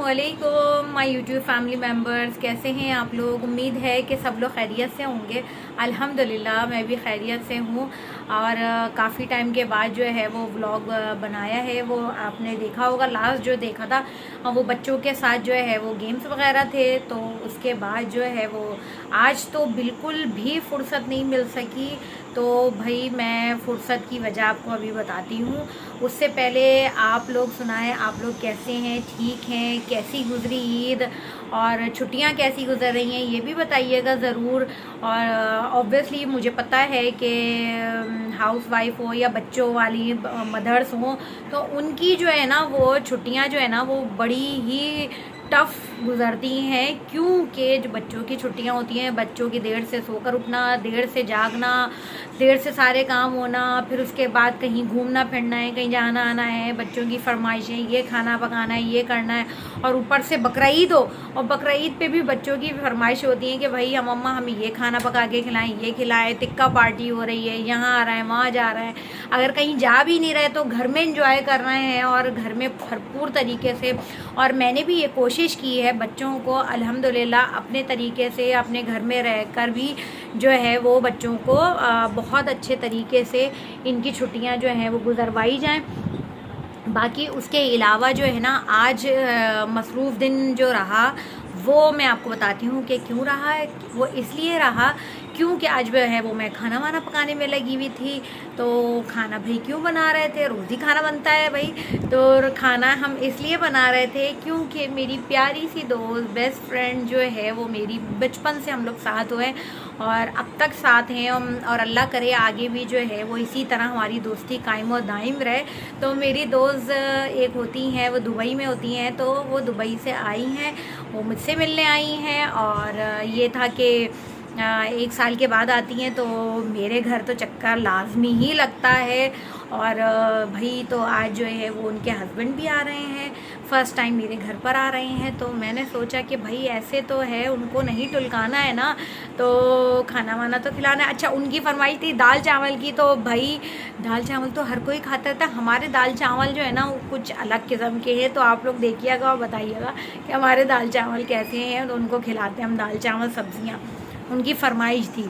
अस्सलामुअलैकुम my YouTube family members, कैसे हैं आप लोग। उम्मीद है कि सब लोग खैरियत से होंगे। अल्हम्दुलिल्लाह मैं भी खैरियत से हूँ। और काफ़ी टाइम के बाद जो है वो व्लॉग बनाया है। वो आपने देखा होगा, लास्ट जो देखा था वो बच्चों के साथ जो है वो गेम्स वगैरह थे। तो उसके बाद जो है वो आज तो बिल्कुल भी फुर्सत नहीं मिल सकी। तो भाई मैं फ़ुर्सत की वजह आपको अभी बताती हूँ। उससे पहले आप लोग सुनाएं, आप लोग कैसे हैं, ठीक हैं, कैसी गुजरी ईद और छुट्टियां कैसी गुजर रही हैं ये भी बताइएगा ज़रूर। और ऑब्वियसली मुझे पता है कि हाउस वाइफ हो या बच्चों वाली मदर्स हो तो उनकी जो है ना वो छुट्टियां जो है ना वो बड़ी ही टफ़ गुजरती हैं, क्योंकि जो बच्चों की छुट्टियां होती हैं, बच्चों की देर से सोकर उठना, देर से जागना, देर से सारे काम होना, फिर उसके बाद कहीं घूमना फिरना है, कहीं जाना आना है, बच्चों की फरमाइशें, ये खाना पकाना है, ये करना है। और ऊपर से बकरा ईद हो और बकरा ईद पे भी बच्चों की फरमाइश होती है कि भाई हम अम्मा हमें ये खाना पका के खिलाएं, ये खिलाएं, टिक्का पार्टी हो रही है, यहाँ आ रहा है, वहाँ जा रहा है। अगर कहीं जा भी नहीं रहे तो घर में इंजॉय कर रहे हैं और घर में भरपूर तरीके से। और मैंने भी ये कोशिश की है बच्चों को अल्हम्दुलिल्लाह अपने तरीके से अपने घर में रहकर भी जो है वो बच्चों को बहुत अच्छे तरीके से इनकी छुट्टियां जो हैं वो गुजरवाई जाएं। बाकी उसके अलावा जो है ना आज मसरूफ़ दिन जो रहा वो मैं आपको बताती हूँ कि क्यों रहा है। वो इसलिए रहा क्योंकि आज जो है वो मैं खाना वाना पकाने में लगी हुई थी। तो खाना भाई क्यों बना रहे थे, रोज़ ही खाना बनता है भाई। तो खाना हम इसलिए बना रहे थे क्योंकि मेरी प्यारी सी दोस्त, बेस्ट फ्रेंड जो है वो मेरी बचपन से हम लोग साथ हुए और अब तक साथ हैं। और अल्लाह करे आगे भी जो है वो इसी तरह हमारी दोस्ती कायम और दायम रहे। तो मेरी दोस्त एक होती हैं, वो दुबई में होती हैं, तो वो दुबई से आई हैं, वो मुझसे मिलने आई हैं। और ये था कि 1 साल के बाद आती हैं तो मेरे घर तो चक्कर लाजमी ही लगता है। और भाई तो आज जो है वो उनके हस्बैंड भी आ रहे हैं, फ़र्स्ट टाइम मेरे घर पर आ रहे हैं। तो मैंने सोचा कि भाई ऐसे तो है, उनको नहीं टुलकाना है ना, तो खाना वाना तो खिलाना है। अच्छा, उनकी फरमाइश थी दाल चावल की, तो भाई दाल चावल तो हर कोई खाता था, हमारे दाल चावल जो है ना वो कुछ अलग किस्म के हैं। तो आप लोग देखिएगा और बताइएगा कि हमारे दाल चावल कैसे हैं। तो उनको खिलाते हैं हम दाल चावल सब्ज़ियाँ, उनकी फरमाइश थी।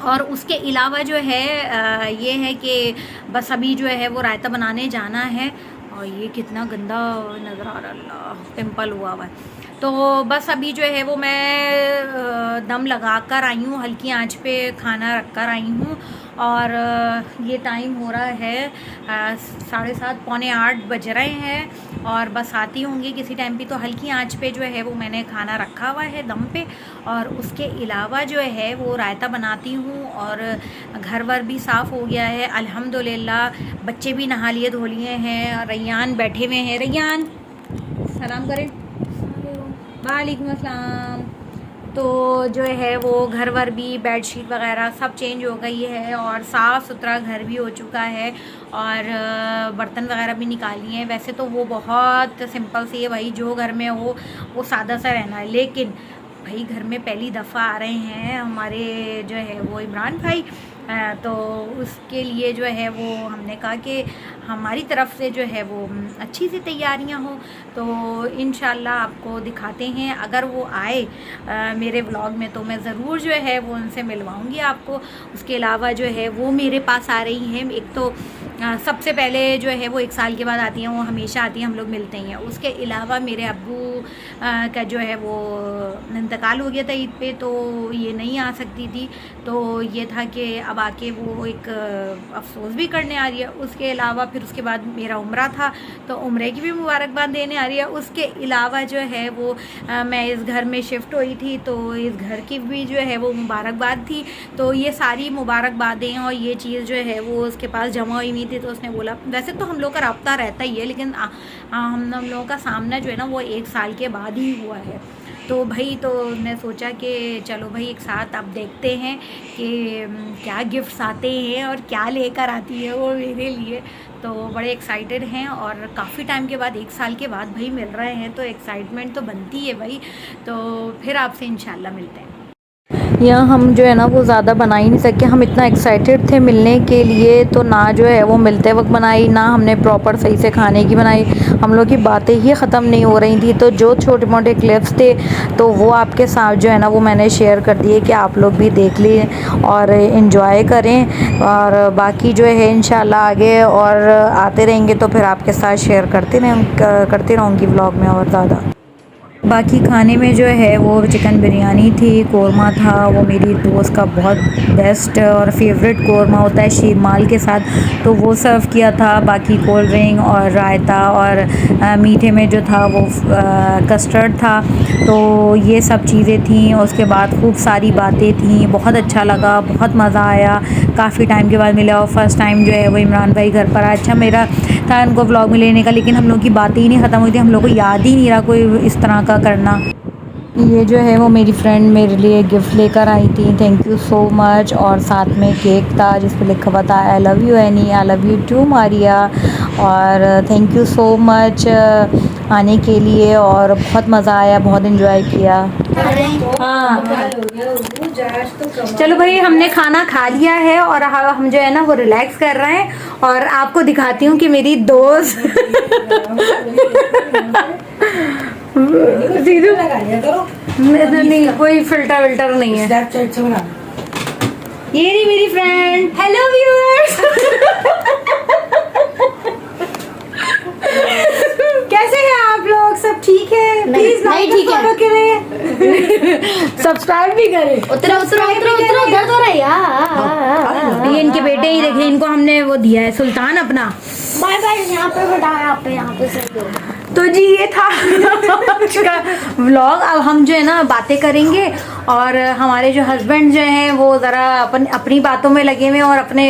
और उसके अलावा जो है ये है कि बस अभी जो है वो रायता बनाने जाना है। और ये कितना गंदा नज़र आ रहा, पिंपल हुआ है। तो बस अभी जो है वो मैं दम लगा कर आई हूँ, हल्की आंच पे खाना रख कर आई हूँ। और ये टाइम हो रहा है 7:30 पौने 8 बज रहे हैं और बस आती होंगी किसी टाइम पे। तो हल्की आंच पे जो है वो मैंने खाना रखा हुआ है दम पे। और उसके अलावा जो है वो रायता बनाती हूँ और घर वर भी साफ़ हो गया है अल्हम्दुलिल्लाह। बच्चे भी नहा लिए धो लिए हैं, रैयान बैठे हुए हैं। रैयान सलाम करें। वालेकुम अस्सलाम। तो जो है वो घर वर भी बेडशीट वगैरह सब चेंज हो गई है और साफ़ सुथरा घर भी हो चुका है। और बर्तन वगैरह भी निकाली हैं। वैसे तो वो बहुत सिंपल सी है भाई, जो घर में हो वो सादा सा रहना है। लेकिन भाई घर में पहली दफ़ा आ रहे हैं हमारे जो है वो इमरान भाई, तो उसके लिए जो है वो हमने कहा कि हमारी तरफ से जो है वो अच्छी सी तैयारियां हो। तो इंशाल्लाह आपको दिखाते हैं, अगर वो आए मेरे व्लॉग में तो मैं ज़रूर जो है वो उनसे मिलवाऊंगी आपको। उसके अलावा जो है वो मेरे पास आ रही हैं। एक तो सबसे पहले जो है वो 1 साल के बाद आती हैं, वो हमेशा आती हैं, हम लोग मिलते हैं। उसके अलावा मेरे अब्बू का जो है वो इंतकाल हो गया था ईद पे, तो ये नहीं आ सकती थी। तो ये था कि अब आके वो एक अफसोस भी करने आ रही है। उसके अलावा फिर उसके बाद मेरा उम्रा था, तो उम्रे की भी मुबारकबाद देने आ रही है। उसके अलावा जो है वो मैं इस घर में शिफ्ट हुई थी, तो इस घर की भी जो है वो मुबारकबाद थी। तो ये सारी मुबारकबादें और ये चीज़ जो है वो उसके पास जमा हुई थी। तो उसने बोला, वैसे तो हम लोग का रब्ता रहता ही है, लेकिन हम लोगों का सामना जो है ना वो 1 साल के बाद ही हुआ है। तो भाई तो ने सोचा कि चलो भाई एक साथ अब देखते हैं कि क्या गिफ्ट्स आते हैं और क्या लेकर आती है वो मेरे लिए। तो बड़े एक्साइटेड हैं और काफ़ी टाइम के बाद 1 साल के बाद भाई मिल रहे हैं, तो एक्साइटमेंट तो बनती है भाई। तो फिर आपसे इंशाल्लाह मिलते हैं। यहाँ हम जो है ना वो ज़्यादा बना ही नहीं सके, हम इतना एक्साइटेड थे मिलने के लिए, तो ना जो है वो मिलते वक्त बनाई, ना हमने प्रॉपर सही से खाने की बनाई, हम लोग की बातें ही ख़त्म नहीं हो रही थी। तो जो छोटे मोटे क्लिप्स थे तो वो आपके साथ जो है ना वो मैंने शेयर कर दिए कि आप लोग भी देख लें और इन्जॉय करें, और बाकी जो है इंशाल्लाह आगे और आते रहेंगे तो फिर आपके साथ शेयर करते रहूँगी व्लॉग में और ज़्यादा। बाकी खाने में जो है वो चिकन बिरयानी थी, कोरमा था, वो मेरी दोस्त का बहुत बेस्ट और फेवरेट कोरमा होता है शीरमाल के साथ, तो वो सर्व किया था। बाकी कोल्ड ड्रिंक और रायता और मीठे में जो था वो कस्टर्ड था। तो ये सब चीज़ें थीं। उसके बाद खूब सारी बातें थीं, बहुत अच्छा लगा, बहुत मज़ा आया, काफ़ी टाइम के बाद मिला और फर्स्ट टाइम जो है वो इमरान भाई घर पर आया। अच्छा मेरा था उनको व्लॉग में लेने का, लेकिन हम लोग की बातें ही नहीं ख़त्म हुई थी, हम लोग को याद ही नहीं रहा कोई इस तरह का करना। ये जो है वो मेरी फ्रेंड मेरे लिए गिफ्ट लेकर आई थी, थैंक यू सो मच। और साथ में केक था जिस पर लिखा हुआ था I love you Annie, I love you too Maria, और थैंक यू सो मच आने के लिए, और बहुत मज़ा आया, बहुत इन्जॉय किया। हाँ चलो भाई, हमने खाना खा लिया है और हम जो है ना वो रिलैक्स कर रहे हैं, और आपको दिखाती हूँ कि मेरी दोस्त नहीं कोई फिल्टर विल्टर नहीं है। ये रही मेरी फ्रेंड। हेलो व्यूअर्स कैसे हैं आप लोग? सब ठीक है? प्लीज लाइक फॉलो करें, सब्सक्राइब भी करें। उतरो उतरो उतरो उतरो, दर्द हो रहा है यार। ये इनके बेटे ही देखे, इनको हमने वो दिया है सुल्तान अपना। Bye bye. यहाँ पे बैठा, यहाँ पे से दो। तो जी ये था आज का व्लॉग। अब हम जो है ना बातें करेंगे, और हमारे जो हस्बैंड जो हैं वो ज़रा अपनी बातों में लगे हुए हैं और अपने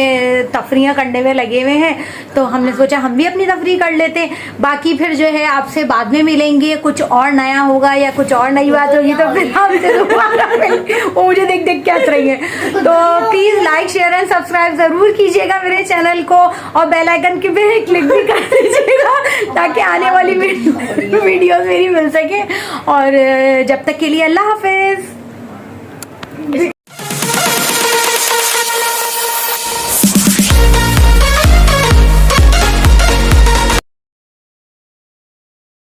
तफरियाँ करने में लगे हुए हैं, तो हमने सोचा हम भी अपनी तफरी कर लेते। बाकी फिर जो है आपसे बाद में मिलेंगे, कुछ और नया होगा या कुछ और नई बात होगी तो फिर हमसे दोबारा वो मुझे देख देख के हंस रही है। तो please like share and subscribe ज़रूर कीजिएगा मेरे चैनल को, और बेल आइकन के पे क्लिक भी कर दीजिएगा ताकि आने वाली वीडियोस मेरी मिल सके। और जब तक के लिए अल्लाह हाफिज़।